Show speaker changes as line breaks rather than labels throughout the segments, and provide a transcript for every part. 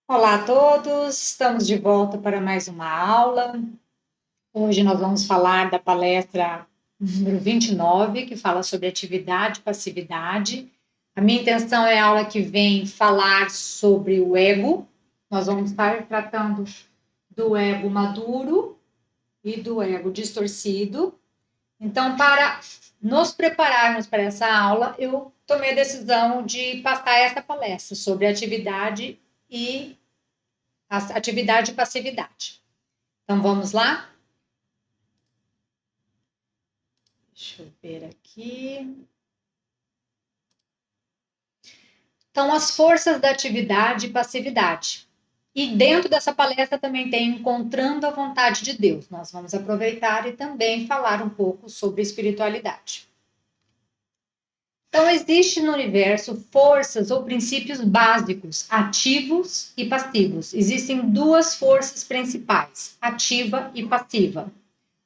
Olá a todos, estamos de volta para mais uma aula. Hoje nós vamos falar da palestra número 29, que fala sobre atividade e passividade. A minha intenção é a aula que vem falar sobre o ego. Nós vamos estar tratando do ego maduro e do ego distorcido. Então, para nos prepararmos para essa aula, eu tomei a decisão de passar essa palestra sobre atividade e atividade e passividade. Então, vamos lá? Deixa eu ver aqui. Então, as forças da atividade e passividade. E dentro dessa palestra também tem Encontrando a Vontade de Deus. Nós vamos aproveitar e também falar um pouco sobre espiritualidade. Então, existe no universo forças ou princípios básicos, ativos e passivos. Existem duas forças principais, ativa e passiva.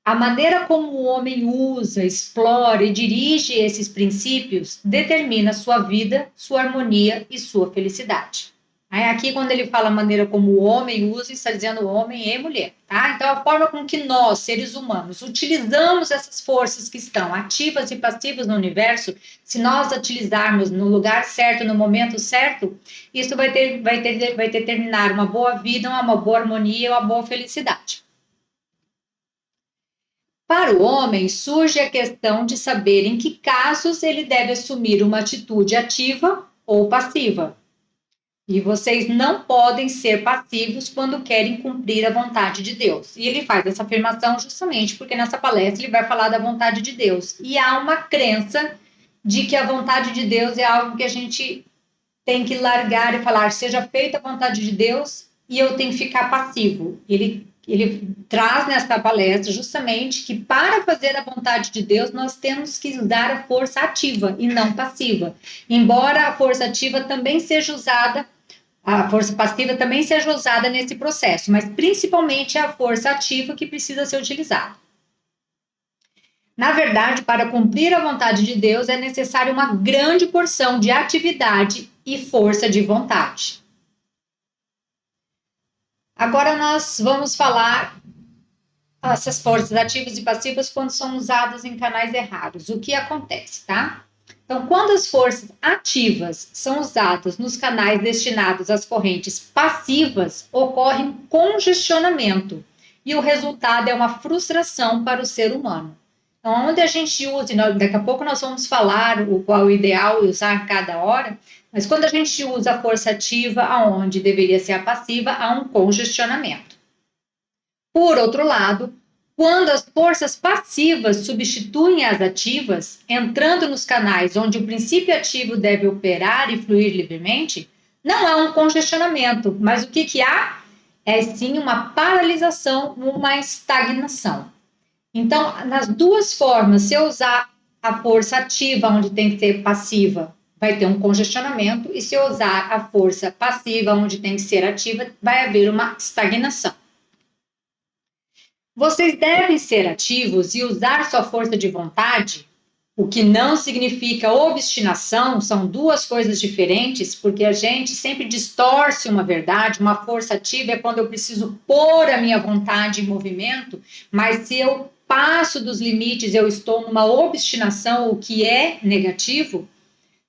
A maneira como o homem usa, explora e dirige esses princípios determina sua vida, sua harmonia e sua felicidade. Aí, aqui, quando ele fala a maneira como o homem usa, está dizendo homem e mulher, tá? Então, a forma com que nós, seres humanos, utilizamos essas forças que estão ativas e passivas no universo, se nós utilizarmos no lugar certo, no momento certo, isso vai determinar uma boa vida, uma boa harmonia, uma boa felicidade. Para o homem, surge a questão de saber em que casos ele deve assumir uma atitude ativa ou passiva. E vocês não podem ser passivos quando querem cumprir a vontade de Deus. E ele faz essa afirmação justamente porque nessa palestra ele vai falar da vontade de Deus. E há uma crença de que a vontade de Deus é algo que a gente tem que largar e falar, seja feita a vontade de Deus e eu tenho que ficar passivo. Ele traz nessa palestra justamente que para fazer a vontade de Deus nós temos que usar a força ativa e não passiva. Embora a força ativa também seja usada, a força passiva também seja usada nesse processo, mas principalmente é a força ativa que precisa ser utilizada. Na verdade, para cumprir a vontade de Deus é necessário uma grande porção de atividade e força de vontade. Agora nós vamos falar essas forças ativas e passivas quando são usadas em canais errados. O que acontece, tá? Então, quando as forças ativas são usadas nos canais destinados às correntes passivas, ocorre um congestionamento e o resultado é uma frustração para o ser humano. Então, onde a gente usa, daqui a pouco nós vamos falar qual é o ideal usar cada hora, mas quando a gente usa a força ativa, aonde deveria ser a passiva, há um congestionamento. Por outro lado, quando as forças passivas substituem as ativas, entrando nos canais onde o princípio ativo deve operar e fluir livremente, não há um congestionamento, mas o que há? É sim uma paralisação, uma estagnação. Então, nas duas formas, se eu usar a força ativa, onde tem que ser passiva, vai ter um congestionamento, e se eu usar a força passiva, onde tem que ser ativa, vai haver uma estagnação. Vocês devem ser ativos e usar sua força de vontade, o que não significa obstinação, são duas coisas diferentes, porque a gente sempre distorce uma verdade. Uma força ativa é quando eu preciso pôr a minha vontade em movimento, mas se eu passo dos limites, eu estou numa obstinação, o que é negativo.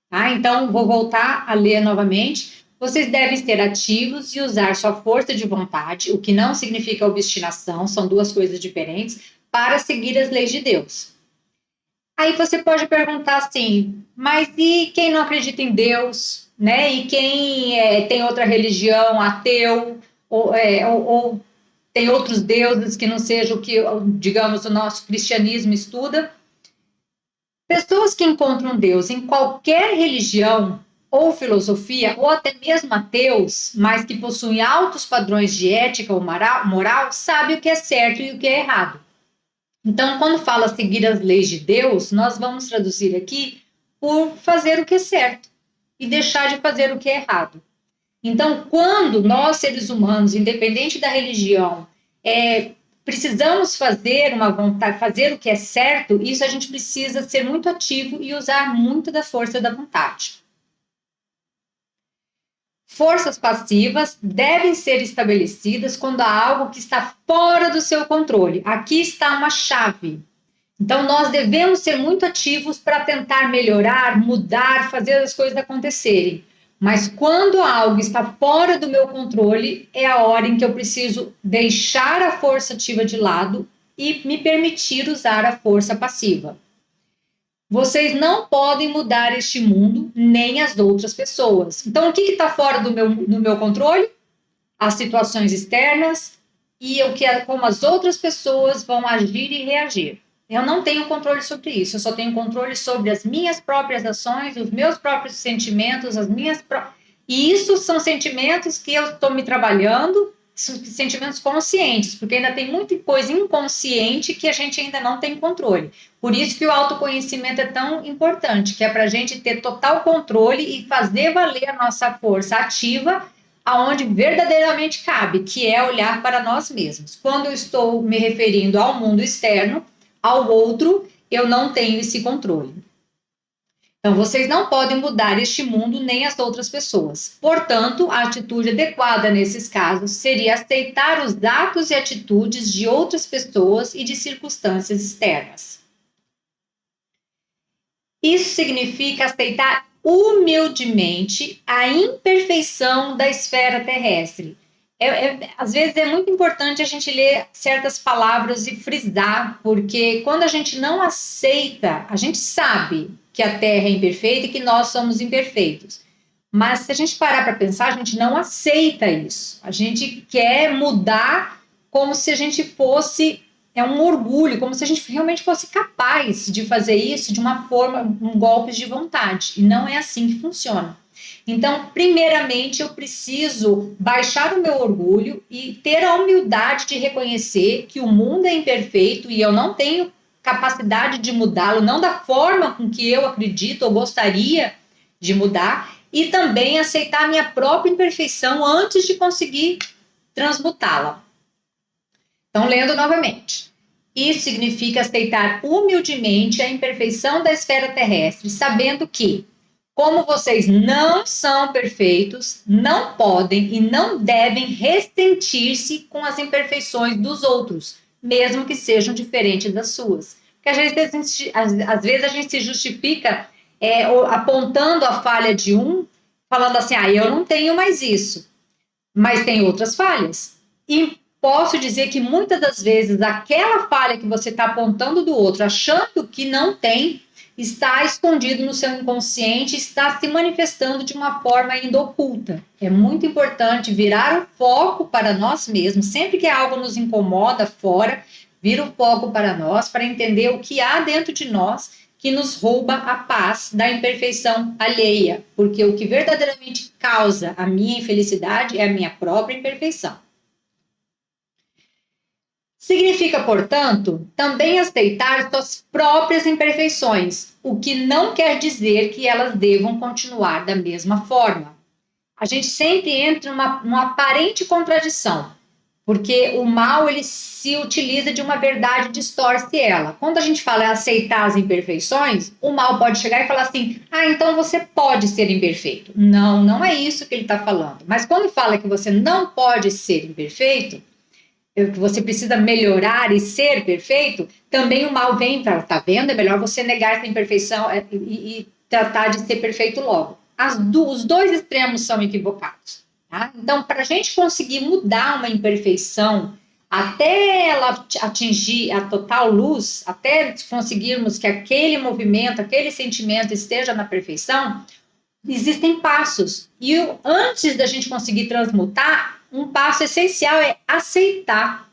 Tá? Então, vou voltar a ler novamente. Vocês devem ser ativos e usar sua força de vontade, o que não significa obstinação, são duas coisas diferentes, para seguir as leis de Deus. Aí você pode perguntar assim, mas e quem não acredita em Deus, né? E quem tem outra religião, ateu, ou tem outros deuses que não sejam o que, digamos, o nosso cristianismo estuda? Pessoas que encontram Deus em qualquer religião ou filosofia, ou até mesmo ateus, mas que possuem altos padrões de ética ou moral, sabem o que é certo e o que é errado. Então, quando fala seguir as leis de Deus, nós vamos traduzir aqui por fazer o que é certo e deixar de fazer o que é errado. Então, quando nós, seres humanos, independente da religião, precisamos fazer uma vontade, fazer o que é certo, isso a gente precisa ser muito ativo e usar muito da força da vontade. forças passivas devem ser estabelecidas quando há algo que está fora do seu controle. Aqui está uma chave. Então, nós devemos ser muito ativos para tentar melhorar, mudar, fazer as coisas acontecerem. Mas quando algo está fora do meu controle, é a hora em que eu preciso deixar a força ativa de lado e me permitir usar a força passiva. Vocês não podem mudar este mundo, nem as outras pessoas. Então, o que está fora do meu controle? As situações externas e como as outras pessoas vão agir e reagir. Eu não tenho controle sobre isso, eu só tenho controle sobre as minhas próprias ações, os meus próprios sentimentos, E isso são sentimentos que eu estou me trabalhando, sentimentos conscientes, porque ainda tem muita coisa inconsciente que a gente ainda não tem controle. Por isso que o autoconhecimento é tão importante, que é para a gente ter total controle e fazer valer a nossa força ativa aonde verdadeiramente cabe, que é olhar para nós mesmos. Quando eu estou me referindo ao mundo externo, ao outro, eu não tenho esse controle. Então, vocês não podem mudar este mundo nem as outras pessoas. Portanto, a atitude adequada nesses casos seria aceitar os atos e atitudes de outras pessoas e de circunstâncias externas. Isso significa aceitar humildemente a imperfeição da esfera terrestre. Às vezes é muito importante a gente ler certas palavras e frisar, porque quando a gente não aceita, a gente sabe que a Terra é imperfeita e que nós somos imperfeitos. Mas se a gente parar para pensar, a gente não aceita isso. A gente quer mudar como se a gente fosse, um orgulho, como se a gente realmente fosse capaz de fazer isso de uma forma, um golpe de vontade. E não é assim que funciona. Então, primeiramente, eu preciso baixar o meu orgulho e ter a humildade de reconhecer que o mundo é imperfeito e eu não tenho capacidade de mudá-lo, não da forma com que eu acredito ou gostaria de mudar, e também aceitar a minha própria imperfeição antes de conseguir transmutá-la. Então, lendo novamente. Isso significa aceitar humildemente a imperfeição da esfera terrestre, sabendo que, como vocês não são perfeitos, não podem e não devem ressentir-se com as imperfeições dos outros, mesmo que sejam diferentes das suas. Porque às vezes a gente se justifica apontando a falha de um, falando assim, eu não tenho mais isso, mas tem outras falhas. E posso dizer que muitas das vezes aquela falha que você está apontando do outro, achando que não tem, está escondido no seu inconsciente, está se manifestando de uma forma ainda oculta. É muito importante virar o foco para nós mesmos. Sempre que algo nos incomoda fora, vira o foco para nós, para entender o que há dentro de nós que nos rouba a paz da imperfeição alheia. Porque o que verdadeiramente causa a minha infelicidade é a minha própria imperfeição. Significa, portanto, também aceitar suas próprias imperfeições, o que não quer dizer que elas devam continuar da mesma forma. A gente sempre entra numa aparente contradição, porque o mal ele se utiliza de uma verdade e distorce ela. Quando a gente fala em aceitar as imperfeições, o mal pode chegar e falar assim, então você pode ser imperfeito. Não, não é isso que ele está falando. Mas quando fala que você não pode ser imperfeito, que você precisa melhorar e ser perfeito, também o mal vem para, tá vendo? É melhor você negar essa imperfeição e tratar de ser perfeito logo. Os dois extremos são equivocados. Tá? Então, para a gente conseguir mudar uma imperfeição até ela atingir a total luz, até conseguirmos que aquele movimento, aquele sentimento esteja na perfeição, existem passos. E antes da gente conseguir transmutar, um passo essencial é aceitar.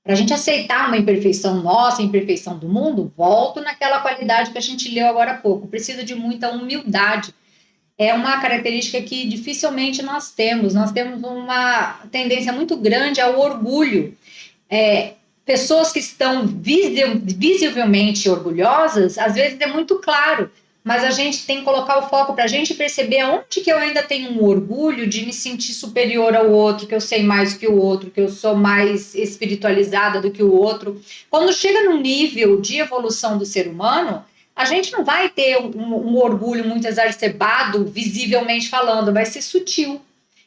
Para a gente aceitar uma imperfeição nossa, a imperfeição do mundo, volto naquela qualidade que a gente leu agora há pouco. Precisa de muita humildade. É uma característica que dificilmente nós temos. Nós temos uma tendência muito grande ao orgulho. Pessoas que estão visivelmente orgulhosas, às vezes é muito claro, mas a gente tem que colocar o foco para a gente perceber onde que eu ainda tenho um orgulho de me sentir superior ao outro, que eu sei mais que o outro, que eu sou mais espiritualizada do que o outro. Quando chega num nível de evolução do ser humano, a gente não vai ter um orgulho muito exacerbado, visivelmente falando, vai ser sutil.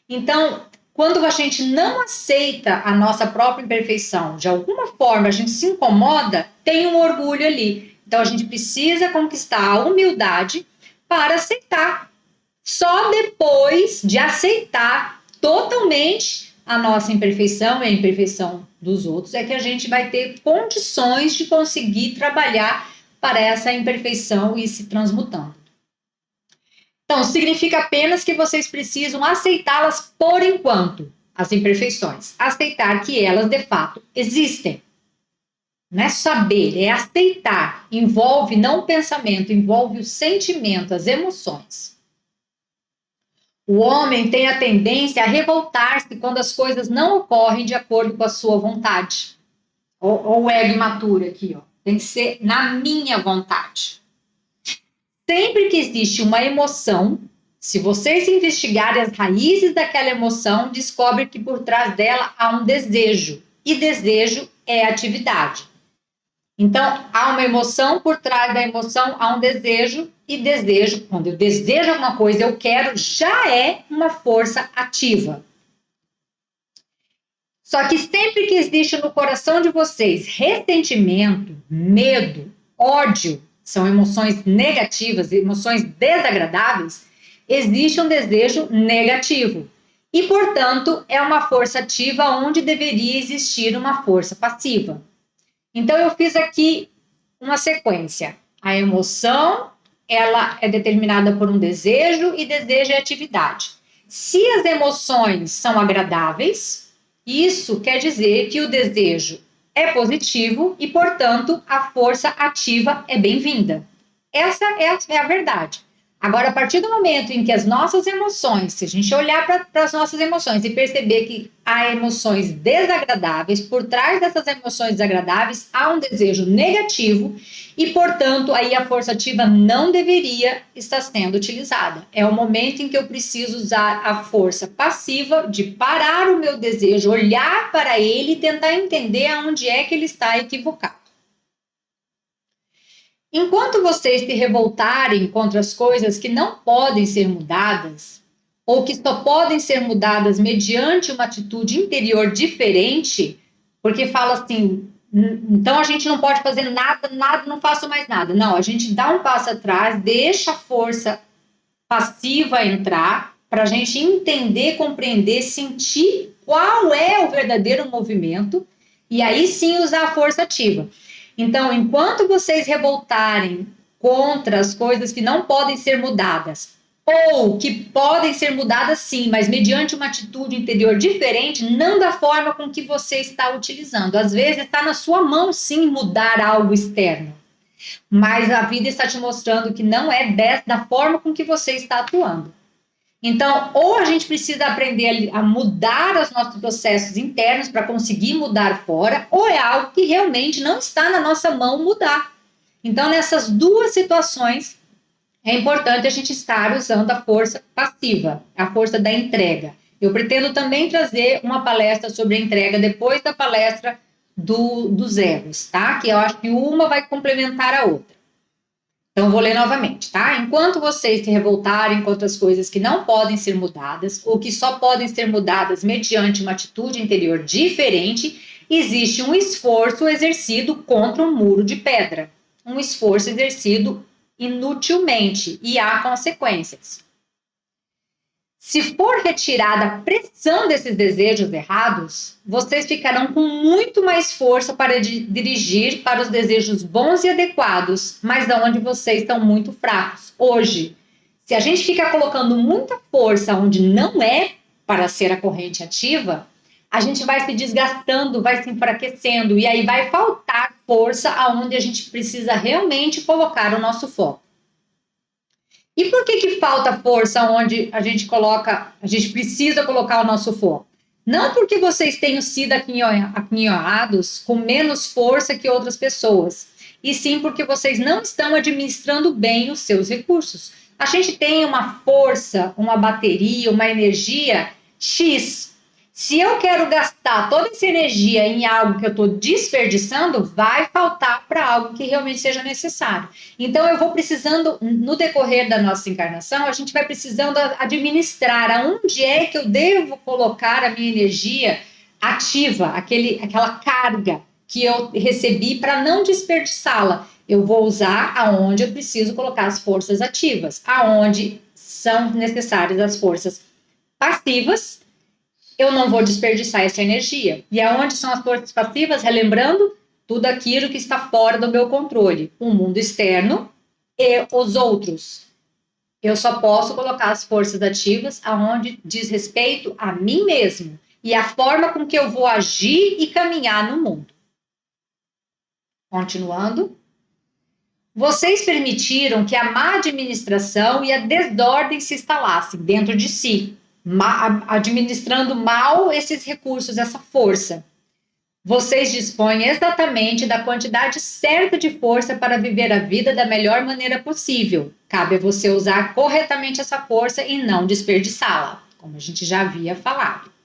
Então, quando a gente não aceita a nossa própria imperfeição, de alguma forma a gente se incomoda, tem um orgulho ali. Então, a gente precisa conquistar a humildade para aceitar. Só depois de aceitar totalmente a nossa imperfeição e a imperfeição dos outros é que a gente vai ter condições de conseguir trabalhar para essa imperfeição e ir se transmutando. Então, significa apenas que vocês precisam aceitá-las por enquanto, as imperfeições. Aceitar que elas, de fato, existem. Não é saber, é aceitar. Envolve não o pensamento, envolve o sentimento, as emoções. O homem tem a tendência a revoltar-se quando as coisas não ocorrem de acordo com a sua vontade. Ou o ego imaturo aqui, ó. Tem que ser na minha vontade. Sempre que existe uma emoção, se vocês investigarem as raízes daquela emoção, descobre que por trás dela há um desejo. E desejo é atividade. Então, há uma emoção, por trás da emoção há um desejo, e desejo, quando eu desejo alguma coisa, eu quero, já é uma força ativa. Só que sempre que existe no coração de vocês ressentimento, medo, ódio, são emoções negativas, emoções desagradáveis, existe um desejo negativo. E, portanto, é uma força ativa onde deveria existir uma força passiva. Então, eu fiz aqui uma sequência. A emoção, ela é determinada por um desejo e desejo é atividade. Se as emoções são agradáveis, isso quer dizer que o desejo é positivo e, portanto, a força ativa é bem-vinda. Essa é a verdade. Agora, a partir do momento em que as nossas emoções, se a gente olhar para as nossas emoções e perceber que há emoções desagradáveis, por trás dessas emoções desagradáveis há um desejo negativo e, portanto, aí a força ativa não deveria estar sendo utilizada. É o momento em que eu preciso usar a força passiva de parar o meu desejo, olhar para ele e tentar entender aonde é que ele está equivocado. Enquanto vocês se revoltarem contra as coisas que não podem ser mudadas, ou que só podem ser mudadas mediante uma atitude interior diferente, porque fala assim, então a gente não pode fazer nada, não faço mais nada. Não, a gente dá um passo atrás, deixa a força passiva entrar, para a gente entender, compreender, sentir qual é o verdadeiro movimento, e aí sim usar a força ativa. Então, enquanto vocês revoltarem contra as coisas que não podem ser mudadas, ou que podem ser mudadas sim, mas mediante uma atitude interior diferente, não da forma com que você está utilizando. Às vezes está na sua mão sim mudar algo externo, mas a vida está te mostrando que não é da forma com que você está atuando. Então, ou a gente precisa aprender a mudar os nossos processos internos para conseguir mudar fora, ou é algo que realmente não está na nossa mão mudar. Então, nessas duas situações, é importante a gente estar usando a força passiva, a força da entrega. Eu pretendo também trazer uma palestra sobre a entrega depois da palestra dos egos, tá? Que eu acho que uma vai complementar a outra. Então, vou ler novamente, tá? Enquanto vocês se revoltarem contra as coisas que não podem ser mudadas, ou que só podem ser mudadas mediante uma atitude interior diferente, existe um esforço exercido contra um muro de pedra. Um esforço exercido inutilmente, e há consequências. Se for retirada a pressão desses desejos errados, vocês ficarão com muito mais força para dirigir para os desejos bons e adequados, mas onde vocês estão muito fracos. Hoje, se a gente fica colocando muita força onde não é para ser a corrente ativa, a gente vai se desgastando, vai se enfraquecendo, e aí vai faltar força aonde a gente precisa realmente colocar o nosso foco. E por que falta força onde a gente precisa colocar o nosso foco? Não porque vocês tenham sido aquinhoados com menos força que outras pessoas, e sim porque vocês não estão administrando bem os seus recursos. A gente tem uma força, uma bateria, uma energia X. Se eu quero gastar toda essa energia em algo que eu estou desperdiçando, vai faltar para algo que realmente seja necessário. Então, eu vou precisando, no decorrer da nossa encarnação, a gente vai precisando administrar aonde é que eu devo colocar a minha energia ativa, aquela carga que eu recebi para não desperdiçá-la. Eu vou usar aonde eu preciso colocar as forças ativas, aonde são necessárias as forças passivas, eu não vou desperdiçar essa energia. E aonde são as forças passivas? Relembrando, tudo aquilo que está fora do meu controle. O mundo externo e os outros. Eu só posso colocar as forças ativas aonde diz respeito a mim mesmo e a forma com que eu vou agir e caminhar no mundo. Continuando. Vocês permitiram que a má administração e a desordem se instalassem dentro de si, administrando mal esses recursos, essa força. Vocês dispõem exatamente da quantidade certa de força para viver a vida da melhor maneira possível. Cabe a você usar corretamente essa força e não desperdiçá-la, como a gente já havia falado.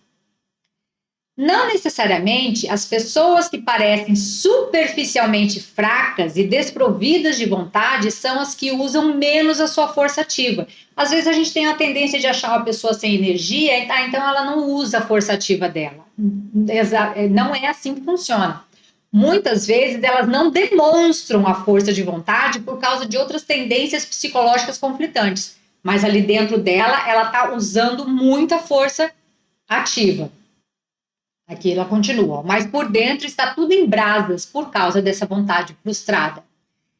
Não necessariamente as pessoas que parecem superficialmente fracas e desprovidas de vontade são as que usam menos a sua força ativa. Às vezes a gente tem a tendência de achar uma pessoa sem energia, então ela não usa a força ativa dela. Não é assim que funciona. Muitas vezes elas não demonstram a força de vontade por causa de outras tendências psicológicas conflitantes, mas ali dentro dela, ela está usando muita força ativa. Aqui ela continua, mas por dentro está tudo em brasas por causa dessa vontade frustrada.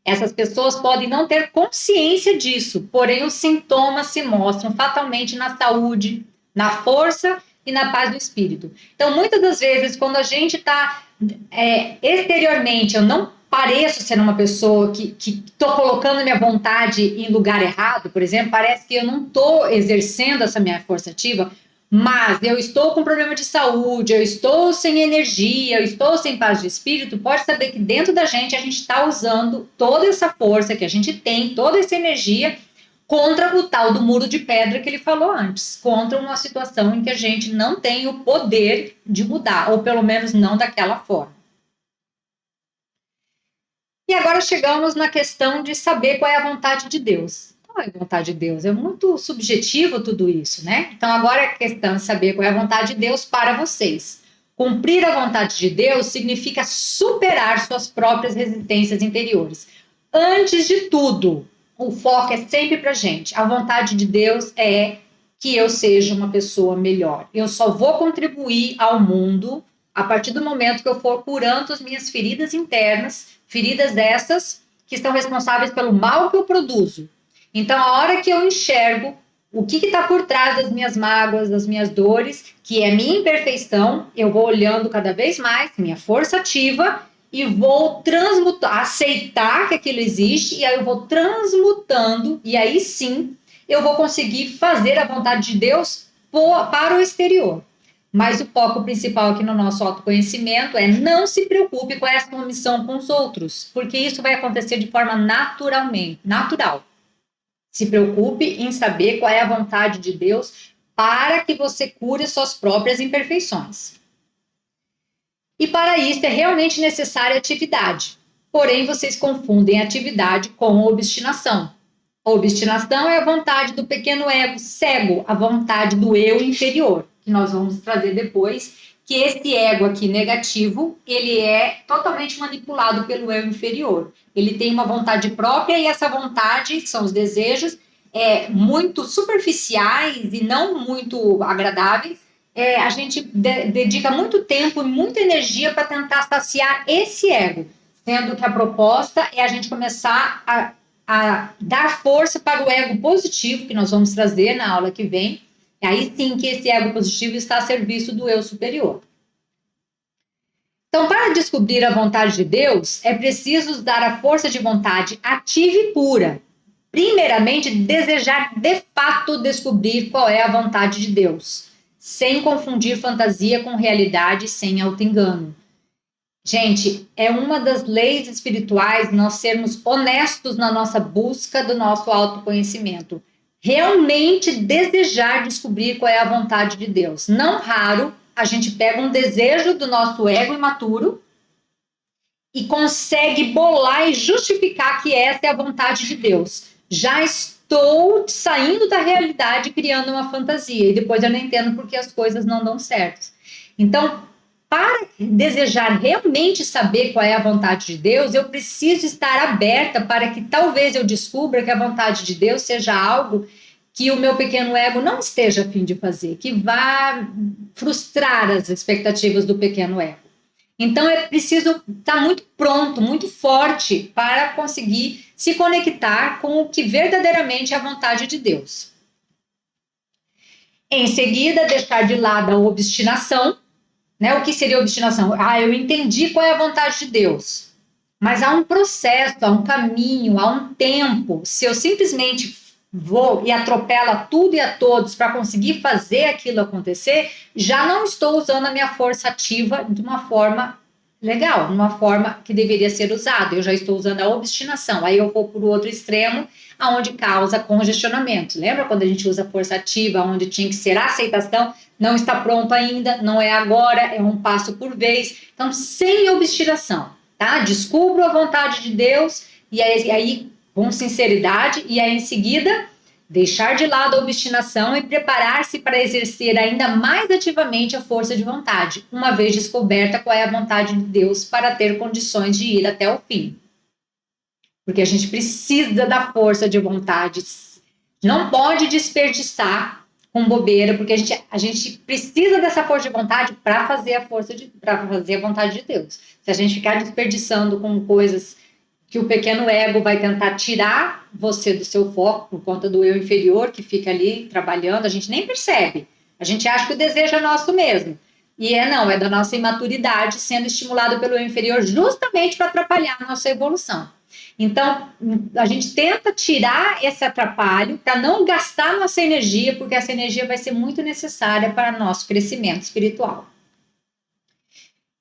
Essas pessoas podem não ter consciência disso, porém os sintomas se mostram fatalmente na saúde, na força e na paz do espírito. Então, muitas das vezes, quando a gente está exteriormente, eu não pareço ser uma pessoa que estou colocando minha vontade em lugar errado, por exemplo, parece que eu não estou exercendo essa minha força ativa, mas eu estou com problema de saúde, eu estou sem energia, eu estou sem paz de espírito, pode saber que dentro da gente a gente está usando toda essa força que a gente tem, toda essa energia, contra o tal do muro de pedra que ele falou antes, contra uma situação em que a gente não tem o poder de mudar, ou pelo menos não daquela forma. E agora chegamos na questão de saber qual é a vontade de Deus. Qual é a vontade de Deus? É muito subjetivo tudo isso, né? Então agora é questão de saber qual é a vontade de Deus para vocês. Cumprir a vontade de Deus significa superar suas próprias resistências interiores. Antes de tudo, o foco é sempre para a gente. A vontade de Deus é que eu seja uma pessoa melhor. Eu só vou contribuir ao mundo a partir do momento que eu for curando as minhas feridas internas, feridas dessas que estão responsáveis pelo mal que eu produzo. Então, a hora que eu enxergo o que está por trás das minhas mágoas, das minhas dores, que é minha imperfeição, eu vou olhando cada vez mais minha força ativa e vou transmutar, aceitar que aquilo existe, e aí eu vou transmutando, e aí sim eu vou conseguir fazer a vontade de Deus para o exterior. Mas o foco principal aqui no nosso autoconhecimento é não se preocupe com essa omissão com os outros, porque isso vai acontecer de forma natural. Se preocupe em saber qual é a vontade de Deus para que você cure suas próprias imperfeições. E para isso é realmente necessária atividade. Porém, vocês confundem atividade com obstinação. A obstinação é a vontade do pequeno ego cego, a vontade do eu inferior, que nós vamos trazer depois, que esse ego aqui negativo, ele é totalmente manipulado pelo eu inferior. Ele tem uma vontade própria e essa vontade, que são os desejos, muito superficiais e não muito agradáveis. A gente dedica muito tempo e muita energia para tentar saciar esse ego, sendo que a proposta é a gente começar a dar força para o ego positivo, que nós vamos trazer na aula que vem. É aí sim que esse ego positivo está a serviço do eu superior. Então, para descobrir a vontade de Deus, é preciso usar a força de vontade ativa e pura. Primeiramente, desejar de fato descobrir qual é a vontade de Deus, sem confundir fantasia com realidade, sem auto-engano. Gente, é uma das leis espirituais nós sermos honestos na nossa busca do nosso autoconhecimento. Realmente desejar descobrir qual é a vontade de Deus. Não raro, a gente pega um desejo do nosso ego imaturo e consegue bolar e justificar que essa é a vontade de Deus. Já estou saindo da realidade, criando uma fantasia, e depois eu não entendo porque as coisas não dão certo. Então, para desejar realmente saber qual é a vontade de Deus, eu preciso estar aberta para que talvez eu descubra que a vontade de Deus seja algo que o meu pequeno ego não esteja a fim de fazer, que vá frustrar as expectativas do pequeno ego. Então, é preciso estar muito pronto, muito forte para conseguir se conectar com o que verdadeiramente é a vontade de Deus. Em seguida, deixar de lado a obstinação, né? O que seria obstinação? Eu entendi qual é a vontade de Deus, mas há um processo, há um caminho, há um tempo. Se eu simplesmente vou e atropelo tudo e a todos para conseguir fazer aquilo acontecer, já não estou usando a minha força ativa de uma forma legal, de uma forma que deveria ser usada. Eu já estou usando a obstinação. Aí eu vou para o outro extremo, aonde causa congestionamento. Lembra quando a gente usa força ativa, onde tinha que ser a aceitação? Não está pronto ainda, não é agora, é um passo por vez. Então, sem obstinação, tá? Descubro a vontade de Deus e aí com sinceridade, e aí em seguida deixar de lado a obstinação e preparar-se para exercer ainda mais ativamente a força de vontade, uma vez descoberta qual é a vontade de Deus para ter condições de ir até o fim. Porque a gente precisa da força de vontade, não pode desperdiçar com bobeira, porque a gente precisa dessa força de vontade para fazer para fazer a vontade de Deus. Se a gente ficar desperdiçando com coisas que o pequeno ego vai tentar tirar você do seu foco por conta do eu inferior que fica ali trabalhando, a gente nem percebe. A gente acha que o desejo é nosso mesmo. E não, é da nossa imaturidade sendo estimulado pelo eu inferior justamente para atrapalhar a nossa evolução. Então, a gente tenta tirar esse atrapalho para não gastar nossa energia, porque essa energia vai ser muito necessária para nosso crescimento espiritual.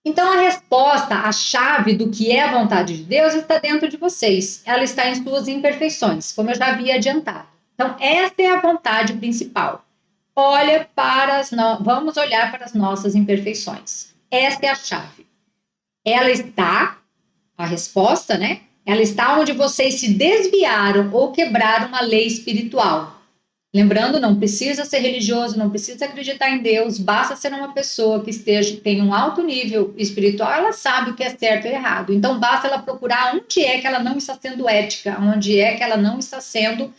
Então, a resposta, a chave do que é a vontade de Deus está dentro de vocês. Ela está em suas imperfeições, como eu já havia adiantado. Então, essa é a vontade principal. Vamos olhar para as nossas imperfeições. Essa é a chave. Ela está, a resposta, né? Ela está onde vocês se desviaram ou quebraram uma lei espiritual. Lembrando, não precisa ser religioso, não precisa acreditar em Deus, basta ser uma pessoa que tenha um alto nível espiritual, ela sabe o que é certo e errado. Então, basta ela procurar onde é que ela não está sendo ética, onde é que ela não está sendo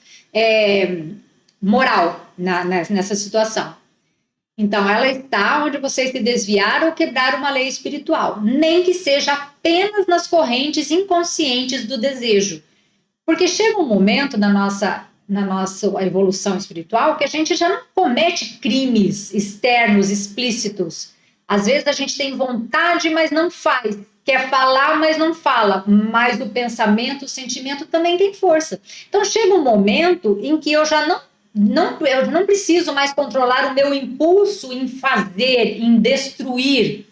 moral nessa situação. Então, ela está onde vocês se desviaram ou quebraram uma lei espiritual, nem que seja apenas nas correntes inconscientes do desejo. Porque chega um momento na nossa evolução espiritual que a gente já não comete crimes externos, explícitos. Às vezes a gente tem vontade, mas não faz. Quer falar, mas não fala. Mas o pensamento, o sentimento também tem força. Então chega um momento em que eu já eu não preciso mais controlar o meu impulso em fazer, em destruir.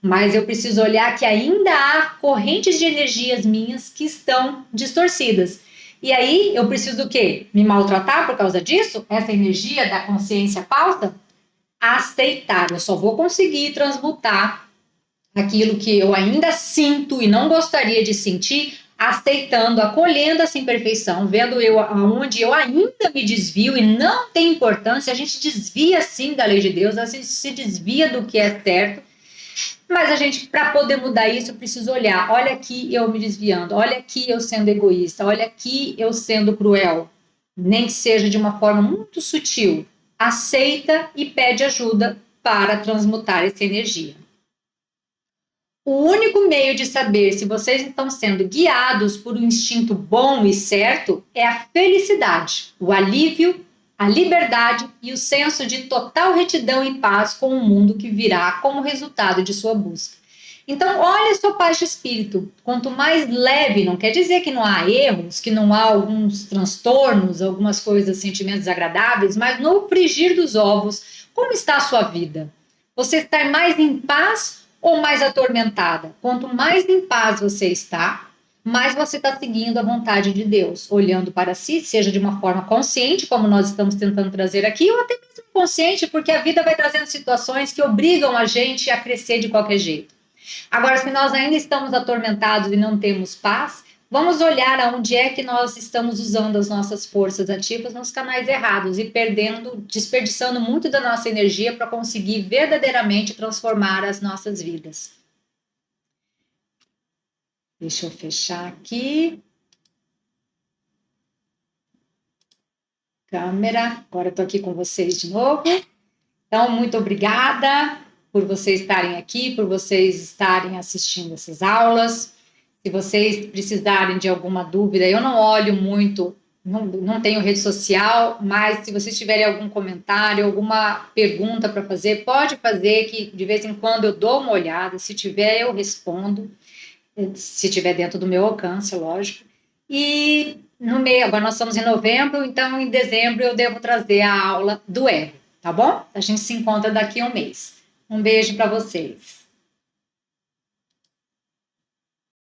Mas eu preciso olhar que ainda há correntes de energias minhas que estão distorcidas. E aí, eu preciso do quê? Me maltratar por causa disso? Essa energia da consciência falsa? Aceitar. Eu só vou conseguir transmutar aquilo que eu ainda sinto e não gostaria de sentir, aceitando, acolhendo essa imperfeição, vendo onde eu ainda me desvio e não tem importância. A gente desvia sim da lei de Deus, a gente se desvia do que é certo. Mas a gente, para poder mudar isso, eu preciso olhar. Olha aqui eu me desviando, olha aqui eu sendo egoísta, olha aqui eu sendo cruel. Nem que seja de uma forma muito sutil. Aceita e pede ajuda para transmutar essa energia. O único meio de saber se vocês estão sendo guiados por um instinto bom e certo é a felicidade, o alívio, a liberdade e o senso de total retidão e paz com o mundo que virá como resultado de sua busca. Então, olha a sua paz de espírito. Quanto mais leve, não quer dizer que não há erros, que não há alguns transtornos, algumas coisas, sentimentos desagradáveis, mas no frigir dos ovos, como está a sua vida? Você está mais em paz ou mais atormentada? Quanto mais em paz você está, mas você está seguindo a vontade de Deus, olhando para si, seja de uma forma consciente, como nós estamos tentando trazer aqui, ou até mesmo inconsciente, porque a vida vai trazendo situações que obrigam a gente a crescer de qualquer jeito. Agora, se nós ainda estamos atormentados e não temos paz, vamos olhar aonde é que nós estamos usando as nossas forças ativas nos canais errados e desperdiçando muito da nossa energia para conseguir verdadeiramente transformar as nossas vidas. Deixa eu fechar aqui. Câmera. Agora estou aqui com vocês de novo. Então, muito obrigada por vocês estarem aqui, por vocês estarem assistindo essas aulas. Se vocês precisarem de alguma dúvida, eu não olho muito, não tenho rede social, mas se vocês tiverem algum comentário, alguma pergunta para fazer, pode fazer, que de vez em quando eu dou uma olhada. Se tiver, eu respondo. Se tiver dentro do meu alcance, lógico. E no meio, agora nós estamos em novembro, então em dezembro eu devo trazer a aula do ego, tá bom? A gente se encontra daqui a um mês. Um beijo para vocês.